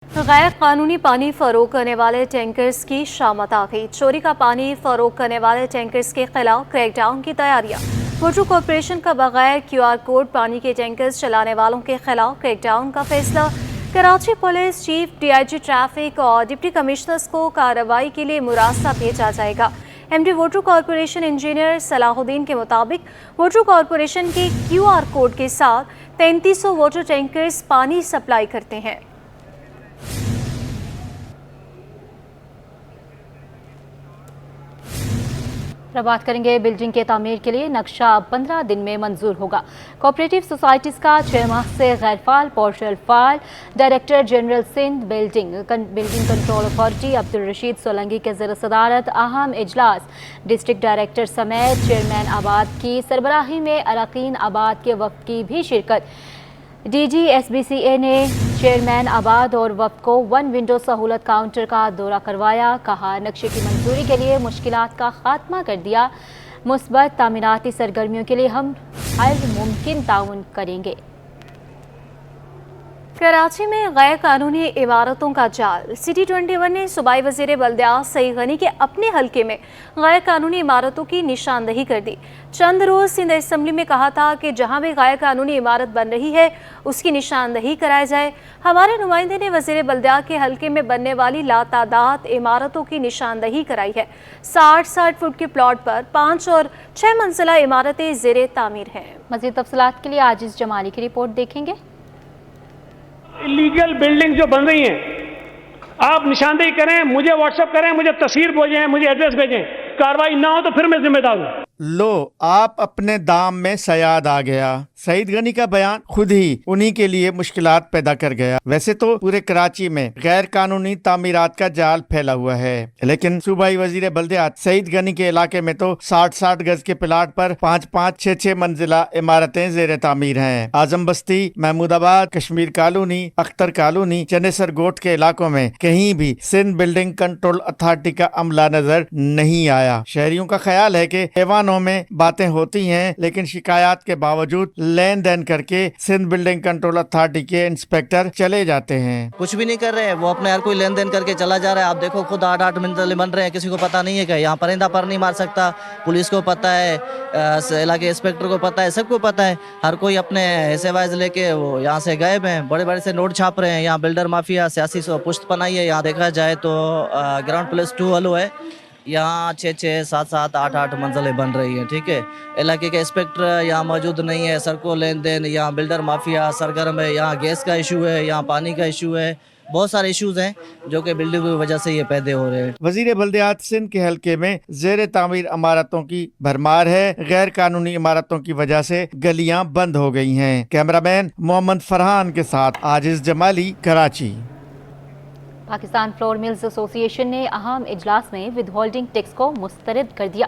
गैर कानूनी पानी फरोख्त करने वाले टैंकर्स की शामत आ गई। चोरी का पानी फरोख्त करने वाले टैंकर्स के खिलाफ क्रैकडाउन की तैयारियां। वाटर कॉरपोरेशन का बगैर QR कोड पानी के टैंकर्स चलाने वालों के खिलाफ क्रैकडाउन का फैसला। Karachi police chief DIG traffic और डिप्टी कमिश्नर्स को कार्रवाई के लिए मुरास्ता भेजा जाएगा। MD water corporation engineer Salahuddin के मुताबिक वाटर कॉरपोरेशन के QR कोड के साथ 3300 वाटर टैंकर्स पानी सप्लाई करते हैं। अब बात करेंगे बिल्डिंग के तामीर के लिए नक्शा 15 दिन में मंजूर होगा। कोऑपरेटिव सोसाइटीज़ का 6 माह से गैर फाल पार्शल फाल director general Sindh building control authority Abdul Rashid Solanki के ज़र सदारत अहम इजलास डिस्ट्रिक्ट डायरेक्टर समेत चेयरमैन आबाद की सरबराही में अरकान आबाद के वफ़द की भी शिरकत। DG SBCA ने चेयरमैन आबाद और वफ़द को 1 विंडो सहूलत काउंटर का दौरा करवाया। कहा नक्शे की मंजूरी के लिए मुश्किलात का खात्मा कर दिया। मुस्बत तामीराती सरगर्मियों के लिए हम हर मुमकिन ताउन करेंगे। कराची में गैर कानूनी इमारतों का जाल। सिटी 21 ने सूबाई वज़ीर बल्दियात सईद गनी के अपने हल्के में गैर कानूनी इमारतों की निशानदही कर दी। चंद रोज़ सिंध असम्बली में कहा था कि जहां भी गैर कानूनी इमारत बन रही है उसकी निशानदही कराई जाए। हमारे नुमाइंदे ने वज़ीर बल्दियात के हल्के में बनने वाली लातादाद इमारतों की निशानदही कराई है। 60-60 फुट के प्लॉट पर 5 और 6 मंजिला इमारतें ज़ेरे तामीर हैं। मज़ीद तफसीलात के लिए आजिज़ जमाली की रिपोर्ट देखेंगे। इलीगल बिल्डिंग जो बन रही हैं आप निशानदेही करें, मुझे व्हाट्सएप करें, मुझे तस्वीर भेजें, मुझे एड्रेस भेजें। कार्रवाई ना हो तो फिर मैं जिम्मेदार हूँ। लो आप अपने दाम में सयाद आ गया। सईद गनी का बयान खुद ही उन्हीं के लिए मुश्किलात पैदा कर गया। वैसे तो पूरे कराची में गैर कानूनी तामीरात का जाल फैला हुआ है, लेकिन सूबाई वजीर बल्दियात सईद गनी के इलाके में तो 60-60 गज के प्लाट पर 5-5, 6-6 मंजिला इमारतें जेर तामीर हैं। आजम बस्ती, महमूदाबाद, कश्मीर कॉलोनी, अख्तर कॉलोनी, चनेसर गोट के इलाकों में कहीं भी सिंध बिल्डिंग कंट्रोल अथॉरिटी का अमला नजर नहीं आया। शहरियों का ख्याल है कि ऐवानों में बातें होती हैं, लेकिन शिकायत के बावजूद लेन देन करके सिंध बिल्डिंग कंट्रोल अथॉरिटी के इंस्पेक्टर चले जाते हैं। कुछ भी नहीं कर रहे हैं, वो अपने हर कोई लेन देन करके चला जा रहा है। आप देखो खुद 8-8 मंजिले बन रहे हैं, किसी को पता नहीं है कि यहाँ परिंदा पर नहीं मार सकता। पुलिस को पता है, इलाके इंस्पेक्टर को पता है, सबको पता है। हर कोई अपने हिस्से वाइज लेके वो यहाँ से गायब हैं। बड़े बड़े से नोट छाप रहे हैं। यहाँ बिल्डर माफिया सियासी पुश्त पनाही है। यहाँ देखा जाए तो ग्राउंड प्लस 2 हलो है। यहाँ 6-6, 7-7, 8-8 मंजिलें बन रही हैं। ठीक है, इलाके के इंस्पेक्टर यहाँ मौजूद नहीं है। सड़कों लेन देन, यहाँ बिल्डर माफिया सरगर्म है। यहाँ गैस का इशू है, यहाँ पानी का इशू है। बहुत सारे इश्यूज हैं जो कि बिल्डिंग की वजह से ये पैदा हो रहे हैं। वजीर बल्दियात सिंध के हल्के में जेर तामीर इमारतों की भरमार है। गैर कानूनी इमारतों की वजह से गलियां बंद हो गई हैं। कैमरामैन मोहम्मद फरहान के साथ Aziz Jamali, Karachi. Pakistan flour mills association ने अहम इजलास में विद होल्डिंग टैक्स को मुस्तरद कर दिया।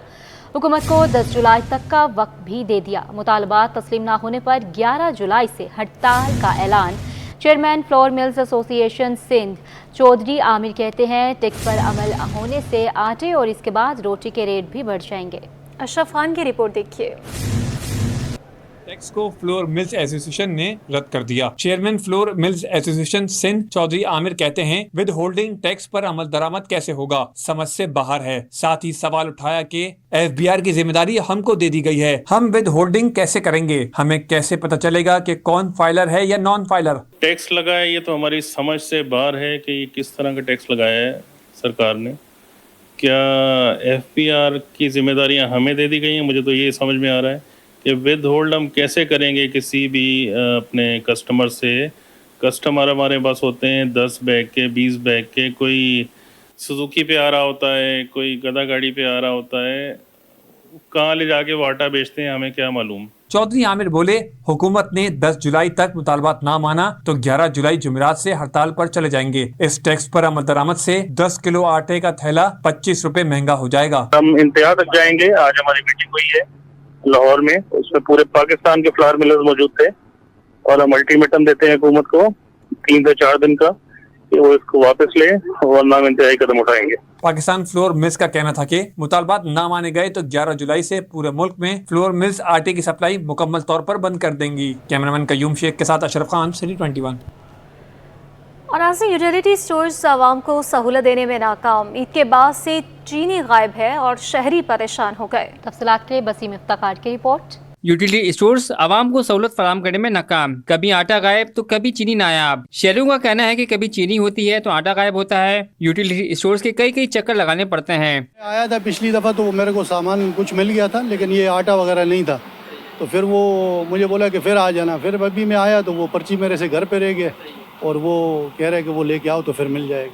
हुकूमत को 10 जुलाई तक का वक्त भी दे दिया। मुतालबात तस्लीम न होने पर 11 जुलाई से हड़ताल का ऐलान। Chairman flour mills association Sindh Chaudhry Aamir कहते हैं टैक्स पर अमल होने से आटे और इसके बाद रोटी के रेट भी बढ़ जाएंगे। अशरफ खान की रिपोर्ट देखिए। टैक्स को फ्लोर मिल्स एसोसिएशन ने रद्द कर दिया। Chairman flour mills association Sindh Chaudhry Aamir कहते हैं विद होल्डिंग टैक्स पर अमल दरामद कैसे होगा, समझ से बाहर है। साथ ही सवाल उठाया कि FBR की जिम्मेदारी हमको दे दी गई है, हम विद होल्डिंग कैसे करेंगे, हमें कैसे पता चलेगा कि कौन फाइलर है या नॉन फाइलर। टैक्स लगाया ये तो हमारी समझ से बाहर है कि किस तरह का टैक्स लगाया है सरकार ने। क्या FBR की जिम्मेदारियां हमें दे दी गई हैं? मुझे तो ये समझ में आ रहा है कि विद होल्ड हम कैसे करेंगे किसी भी अपने कस्टमर से। कस्टमर हमारे पास होते हैं 10 बैग के, 20 बैग के। कोई सुजुकी पे आ रहा होता है, कोई गधा गाड़ी पे आ रहा होता है। कहाँ ले जाके वो आटा बेचते हैं हमें क्या मालूम। चौधरी आमिर बोले हुकूमत ने 10 जुलाई तक मुतालबात ना माना तो 11 जुलाई जुमेरात से हड़ताल पर चले जाएंगे। इस टैक्स पर अमल दरामद से 10 किलो आटे का थैला 25 रुपए महंगा हो जाएगा। हम इंतहा तक जाएंगे। आज हमारी मीटिंग हुई है लाहौर में, उसमें पूरे पाकिस्तान के फ्लावर मिलर्स मौजूद थे और हम अल्टीमेटम देते हैं हुकूमत को 3 से 4 दिन का कि वो इसको वापस ले और नाम इंतहाई कदम उठाएंगे। पाकिस्तान फ्लोर मिल्स का कहना था कि मुतालबात ना माने गए तो 11 जुलाई से पूरे मुल्क में फ्लोर मिल्स आटे की सप्लाई मुकम्मल तौर पर बंद कर देंगी। कैमरामैन कयूम शेख के साथ अशरफ खान, सिटी 21। और आज यूटिलिटी स्टोर्स आवाम को सहूलत देने में नाकाम। ईद के बाद से चीनी गायब है और शहरी परेशान हो गए। तफसीलात के लिए बसीम इफ्ताकार की रिपोर्ट। यूटिलिटी स्टोर्स आवाम को सहूलत फराहम करने में नाकाम। कभी आटा गायब तो कभी चीनी नायाब। शहरियों का कहना है कि कभी चीनी होती है तो आटा गायब होता है। यूटिलिटी स्टोर्स के कई चक्कर लगाने पड़ते हैं। आया था पिछली दफ़ा तो मेरे को सामान कुछ मिल गया था, लेकिन ये आटा वगैरह नहीं था, तो फिर वो मुझे बोला कि फिर आ जाना। फिर अभी मैं आया तो वो पर्ची मेरे से घर पे रह गया और वो कह रहे हैं कि वो लेके आओ तो फिर मिल जाएगा।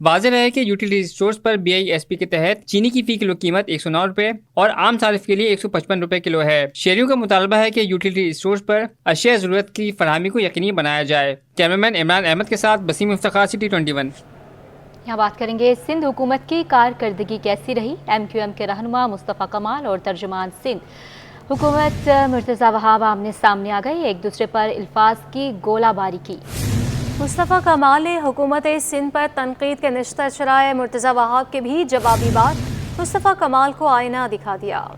वाज़ेह है कि यूटिलिटी स्टोर्स पर BISP के तहत चीनी की फ़ी किलो कीमत 109 रुपये और आम सारिफ के लिए 155 रुपये किलो है। शहरियों का मुतालबा है कि यूटिलिटी स्टोर्स पर अशिया ज़रूरत की फरहमी को यकीनी बनाया जाए। कैमरामैन इमरान अहमद के साथ बसीम इफ्तिखार, सिटी 21। यहाँ बात करेंगे सिंध हुकूमत की कारकर्दगी कैसी रही। MQM के रहनुमा मुस्तफ़ा कमाल और तर्जुमान सिंध हुकूमत मुर्तज़ा वहाब आमने सामने आ गए, एक दूसरे पर अल्फाज की गोलाबारी की। मुस्तफ़ा कमाल ने हुकूमत सिंध पर तनकीद के निश्तर चलाए। मुर्तज़ा वहाब के भी जवाबी बात मुस्तफ़ा कमाल को आईना दिखा दिया।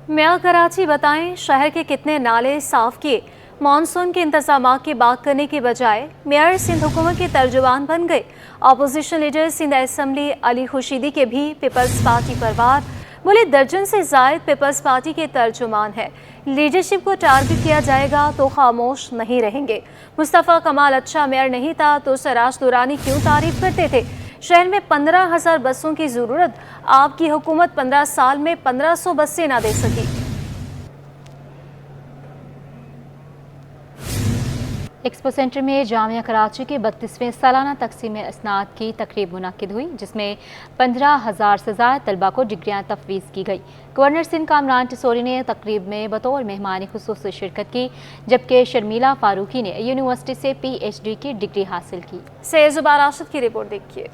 मेयर कराची बताएं शहर के कितने नाले साफ किए। मानसून के इंतजाम की बात करने की बजाय मेयर सिंध हुकूमत के तर्जुमान बन गए। Opposition leader Sindh assembly Ali Khurshidi के भी पीपल्स पार्टी पर वार। बोले दर्जन से जायद पीपल्स पार्टी के तर्जुमान हैं, लीडरशिप को टारगेट किया जाएगा तो खामोश नहीं रहेंगे। मुस्तफ़ा कमाल अच्छा मेयर नहीं था तो सराज दुरानी क्यों तारीफ करते थे। शहर में 15,000 बसों की ज़रूरत, आपकी हुकूमत 15 साल में 1500 बसें ना दे सकी। एक्सपो सेंटर में जामिया कराची के 32वें सालाना तकसीम इसनाद की तकरीब मुनक्किद हुई, जिसमें 15,000 से ज़्यादा तलबा को डिग्रियाँ तफवीज़ की गई। गवर्नर सिंध कामरान टिसोरी ने तकरीब में बतौर मेहमान खुसूसी शिरकत की, जबकि शर्मिला फारूकी ने यूनिवर्सिटी से PhD की डिग्री हासिल की। सैजुबार राशिद की रिपोर्ट देखिए।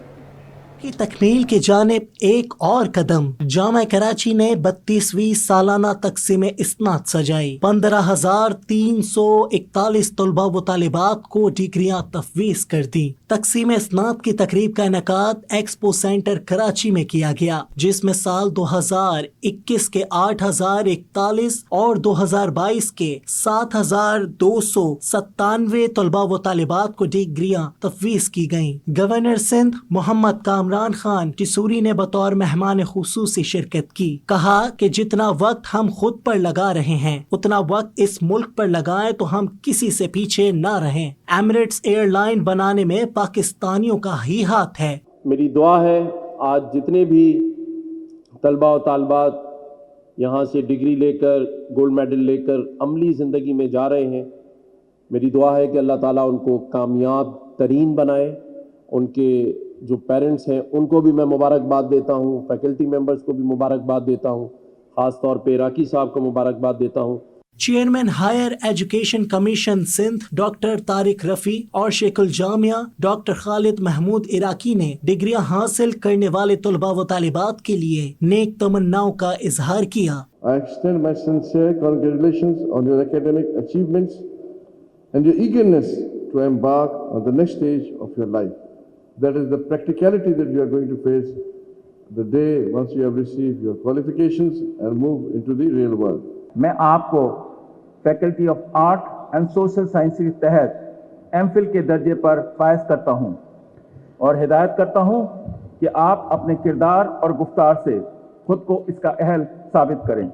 की तकमील की जानिब एक और कदम। जामा कराची ने 32वीं सालाना तकसीम इस्नाद सजाई। 15,341 तलबा व तालिबात को डिग्रियां तफवीज़ कर दी। तकसीम इस्नाद की तकरीब का इनेकाद एक्सपो सेंटर कराची में किया गया, जिसमें साल 2021 के 8,041 और 2022 के 7,297 तलबा व तालिबात को डिग्रियां तफवीज़ की गयी। गवर्नर सिंध मोहम्मद कामरान खान टिसूरी ने बतौर मेहमान खुसूसी शिरकत की। कहा कि जितना वक्त हम खुद पर लगा रहे हैं उतना वक्त इस मुल्क पर लगाएं तो हम किसी से पीछे ना रहें। एमिरेट्स एयरलाइन बनाने में पाकिस्तानियों का ही हाथ है। मेरी दुआ है आज जितने भी तलबा और तालबात यहाँ से डिग्री लेकर गोल्ड मेडल लेकर अमली ज़िंदगी में जा रहे हैं, मेरी दुआ है कि अल्लाह ताला उनको कामयाब तरीन बनाए। उनके जो पेरेंट्स हैं उनको भी मैं मुबारकबाद देता हूँ, फैकल्टी मेंबर्स को भी मुबारकबाद देता हूँ, ख़ास तौर पे इराकी साहब को मुबारकबाद देता हूँ। Chairman higher education commission Sindh doctor Tariq Rafi और शेखुल जामिया डॉक्टर खालिद महमूद इराकी ने डिग्रियां हासिल करने वाले तलबा व तालिबात के लिए नेक तमन्नाओं का इजहार किया। I extend my sincere congratulations on your academic achievements and your eagerness to embark on the next stage of your life. That is the practicality that you are going to face the day once you have received your qualifications and move into the real world. मैं आपको faculty of art and social science के तहत MPhil के दर्जे पर फायज करता हूं और हिदायत करता हूं कि आप अपने किरदार और गुफ्तार से खुद को इसका अहल साबित करें।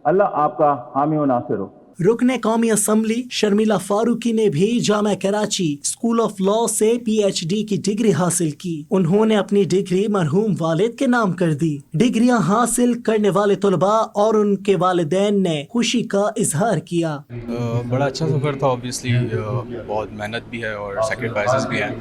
अल्लाह आपका हामी व नासिर हो। रुकने कौमी असम्बली शर्मिला फारूकी ने भी Jama Karachi school of law से PhD की डिग्री हासिल की। उन्होंने अपनी डिग्री मरहूम वालिद के नाम कर दी। डिग्रियां हासिल करने वाले तलबा और उनके वालिदैन ने खुशी का इजहार किया। बड़ा अच्छा सफ़र था, ऑब्वियसली बहुत मेहनत भी है और सेक्रीफाइसेस भी हैं,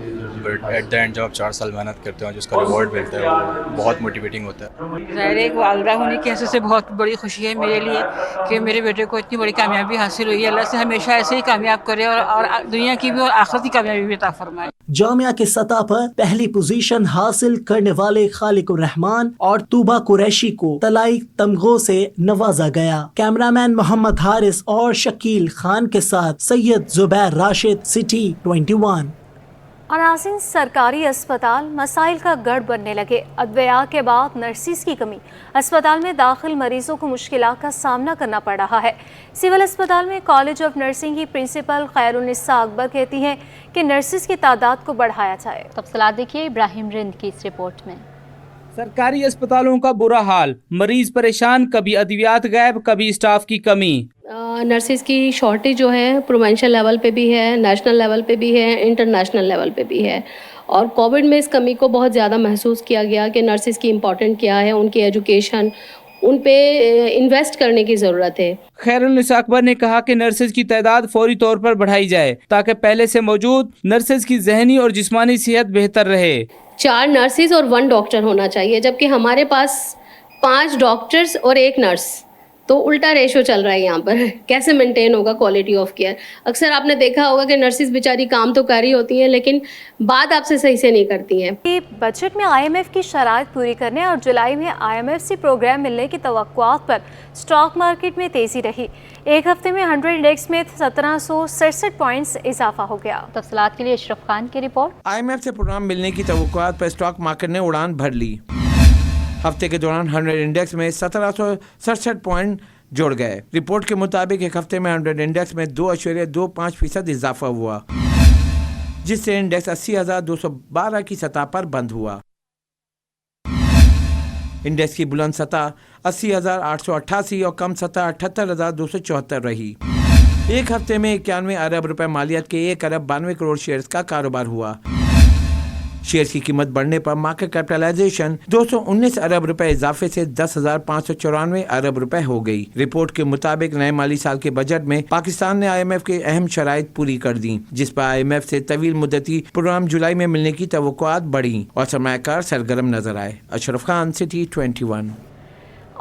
बट एट द एंड जब आप 4 साल मेहनत करते हो जिसका रिवॉर्ड मिलता है वो बहुत मोटिवेटिंग होता है। ज़ाहिर है वालिदा होने की हैसियत से बहुत बड़ी खुशी है मेरे लिए कि मेरे बेटे को इतनी बड़ी कामयाबी हासिल हुई है। अल्लाह से हमेशा ऐसे ही कामयाब करे और दुनिया की भी और आखिरत की कामयाबी भी अता फरमाए। जामिया के सतह पर पहली पोजीशन हासिल करने वाले खालिकुर रहमान और तूबा कुरैशी को तलाई तमगों से नवाजा गया। कैमरामैन मोहम्मद हारिस और शकील खान के साथ सैयद जुबैर राशिद, सिटी 21। और नाज़रीन, सरकारी अस्पताल मसाइल का गढ़ बनने लगे। अद्विया के बाद नर्सिस की कमी, अस्पताल में दाखिल मरीजों को मुश्किलात का सामना करना पड़ रहा है। सिविल अस्पताल में कॉलेज ऑफ नर्सिंग की प्रिंसिपल खैरुन्निसा अकबर कहती हैं कि नर्सिस की तादाद को बढ़ाया जाए। तफसीलात देखिए इब्राहिम रिंद की इस रिपोर्ट में। सरकारी अस्पतालों का बुरा हाल, मरीज परेशान, कभी अद्वियात गायब, कभी स्टाफ की कमी। नर्सिस की शॉर्टेज जो है प्रोविंशियल लेवल पे भी है, नेशनल लेवल पे भी है, इंटरनेशनल लेवल पे भी है। और कोविड में इस कमी को बहुत ज़्यादा महसूस किया गया कि नर्सिस की इम्पोर्टेंट क्या है, उनकी एजुकेशन, उन पे इन्वेस्ट करने की ज़रूरत है। खैरुन्निसा अकबर ने कहा कि नर्सेज की तादाद फौरी तौर पर बढ़ाई जाए ताकि पहले से मौजूद नर्सेज की जहनी और जिस्मानी सेहत बेहतर रहे। 4 नर्सिस और 1 डॉक्टर होना चाहिए, जबकि हमारे पास 5 डॉक्टर्स और 1 नर्स, तो उल्टा रेशो चल रहा है यहाँ पर। कैसे मेंटेन होगा क्वालिटी ऑफ केयर? अक्सर आपने देखा होगा कि नर्सिस बेचारी काम तो कर रही होती हैं लेकिन बात आपसे सही से नहीं करती हैं। बजट में IMF की शराइत पूरी करने और जुलाई में IMF से प्रोग्राम मिलने की तवक्कुआत पर स्टॉक मार्केट में तेजी रही। एक हफ्ते में 100 इंडेक्स में 1767 पॉइंट्स इजाफा हो गया। तफसीलात के लिए अशरफ खान की रिपोर्ट। IMF से प्रोग्राम मिलने की तवक्कुआत पर स्टॉक मार्केट ने उड़ान भर ली। हफ्ते के दौरान 100 इंडेक्स में 1767 पॉइंट जोड़ गए। रिपोर्ट के मुताबिक एक हफ्ते में 100 इंडेक्स में 2.25% इजाफा हुआ, जिससे इंडेक्स 80,212 की सतह पर बंद हुआ। इंडेक्स की बुलंद सतह 80,888 और कम सतह 78,274 रही। एक हफ्ते में 91 अरब रुपए मालियत के 1 अरब 92 करोड़ शेयर्स का कारोबार हुआ। शेयर की कीमत बढ़ने पर मार्केट कैपिटलाइजेशन 219 अरब रुपए इजाफे से 10,594 अरब रुपए हो गई। रिपोर्ट के मुताबिक नए माली साल के बजट में पाकिस्तान ने IMF के अहम शराइत पूरी कर दी, जिस पर IMF से तवील मुद्दती प्रोग्राम जुलाई में मिलने की तवक्कुआत बढ़ी और सरमायाकार सरगर्म नजर आए। अशरफ खान, सिटी 21।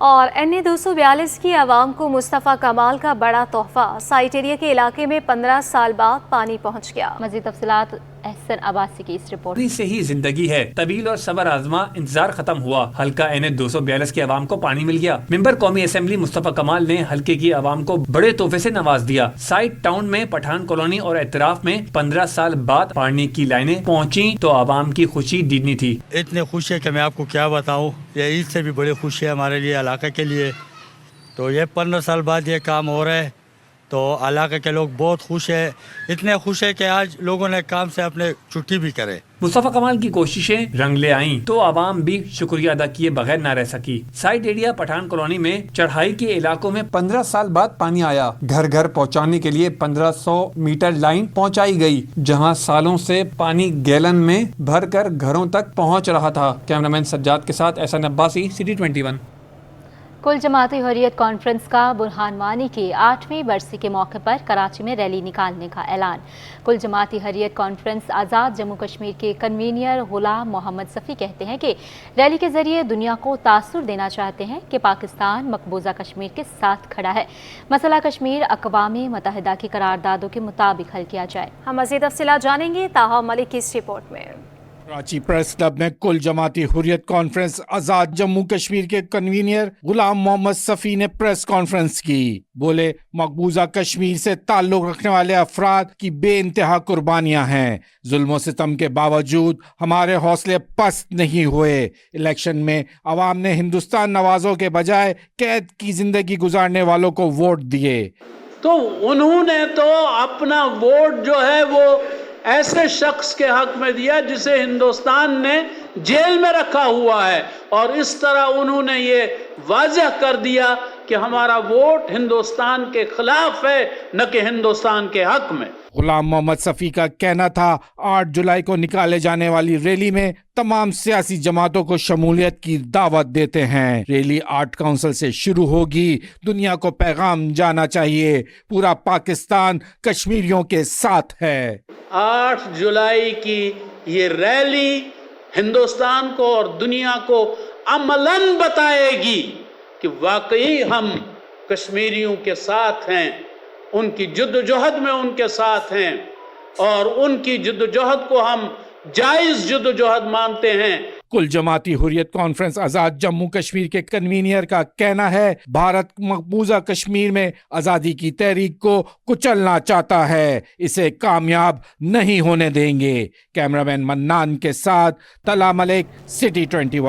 और NA 242 की आवाम को मुस्तफ़ा कमाल का बड़ा तोहफा, साइट एरिया के इलाके में 15 साल बाद पानी पहुँच गया। मज़ीद तफसीलात एहसन अब्बासी की इस रिपोर्ट से ही जिंदगी है, तवील और सबर आजमा इंतजार खत्म हुआ। हल्का NA 242 की आवाम को पानी मिल गया। मेंबर कौमी असेंबली मुस्तफ़ा कमाल ने हल्के की आवाम को बड़े तोहफे से नवाज दिया। साइट टाउन में पठान कॉलोनी और एतराफ में 15 साल बाद पानी की लाइनें पहुंची तो आवाम की खुशी दीदनी थी। इतने खुश है कि मैं आपको क्या बताऊं, ये ईद से भी बड़ी खुशी है हमारे लिए, इलाके के लिए। तो ये 15 साल बाद ये काम हो रहा है तो इलाके के लोग बहुत खुश है। इतने खुश है कि आज लोगों ने काम से अपने छुट्टी भी करे। मुस्तफ़ा कमाल की कोशिशें रंग ले आईं तो आवाम भी शुक्रिया अदा किए बगैर न रह सकी। साइट एरिया पठान कॉलोनी में चढ़ाई के इलाकों में 15 साल बाद पानी आया। घर घर पहुंचाने के लिए 1500 मीटर लाइन पहुंचाई गई, जहां सालों से पानी गैलन में भरकर घरों तक पहुंच रहा था। कैमरामैन सज्जाद के साथ एहसन अब्बासी, सिटी 21। कुल जमाती हुर्रियत कॉन्फ्रेंस का बुरहान वानी की 8वीं बरसी के मौके पर कराची में रैली निकालने का ऐलान। कुल जमाती हुर्रियत कॉन्फ्रेंस आज़ाद जम्मू कश्मीर के कन्वीनियर गुलाम मोहम्मद सफ़ी कहते हैं कि रैली के जरिए दुनिया को तासुर देना चाहते हैं कि पाकिस्तान मकबूजा कश्मीर के साथ खड़ा है। मसला कश्मीर अक़वाम मुत्तहिदा की करारदादों के मुताबिक हल किया जाए। हम मज़ीद तफ़सीलात जानेंगे ताहा मलिक की इस रिपोर्ट में। कराची प्रेस क्लब में कुल जमाती हुर्रियत कॉन्फ्रेंस आज़ाद जम्मू कश्मीर के कन्वीनियर गुलाम मोहम्मद सफ़ी ने प्रेस कॉन्फ्रेंस की। बोले, मकबूजा कश्मीर से ताल्लुक रखने वाले अफराद की बेइंतहा कुर्बानियां हैं। जुल्म सितम के बावजूद हमारे हौसले पस्त नहीं हुए। इलेक्शन में अवाम ने हिंदुस्तान नवाजों के बजाय कैद की जिंदगी गुजारने वालों को वोट दिए। तो उन्होंने तो अपना वोट जो है वो ऐसे शख्स के हक में दिया जिसे हिंदुस्तान ने जेल में रखा हुआ है, और इस तरह उन्होंने ये वाज़ह कर दिया कि हमारा वोट हिंदुस्तान के खिलाफ है, न कि हिंदुस्तान के हक में। गुलाम मोहम्मद सफ़ी का कहना था 8 जुलाई को निकाले जाने वाली रैली में तमाम सियासी जमातों को शमूलियत की दावत देते हैं। रैली आर्ट काउंसिल से शुरू होगी। दुनिया को पैगाम जाना चाहिए, पूरा पाकिस्तान कश्मीरियों के साथ है। 8 जुलाई की ये रैली हिंदुस्तान को और दुनिया को अमलन बताएगी कि वाकई हम कश्मीरियों के साथ हैं, उनकी जद्दोजहद में उनके साथ हैं, और उनकी जद्दोजहद को हम जायज़ जद्दोजहद मानते हैं। कुल जमाती हुर्रियत कॉन्फ्रेंस आजाद जम्मू कश्मीर के कन्वीनियर का कहना है भारत मकबूजा कश्मीर में आजादी की तहरीक को कुचलना चाहता है, इसे कामयाब नहीं होने देंगे। कैमरामैन मन्नान के साथ तला मलिक, सिटी 21।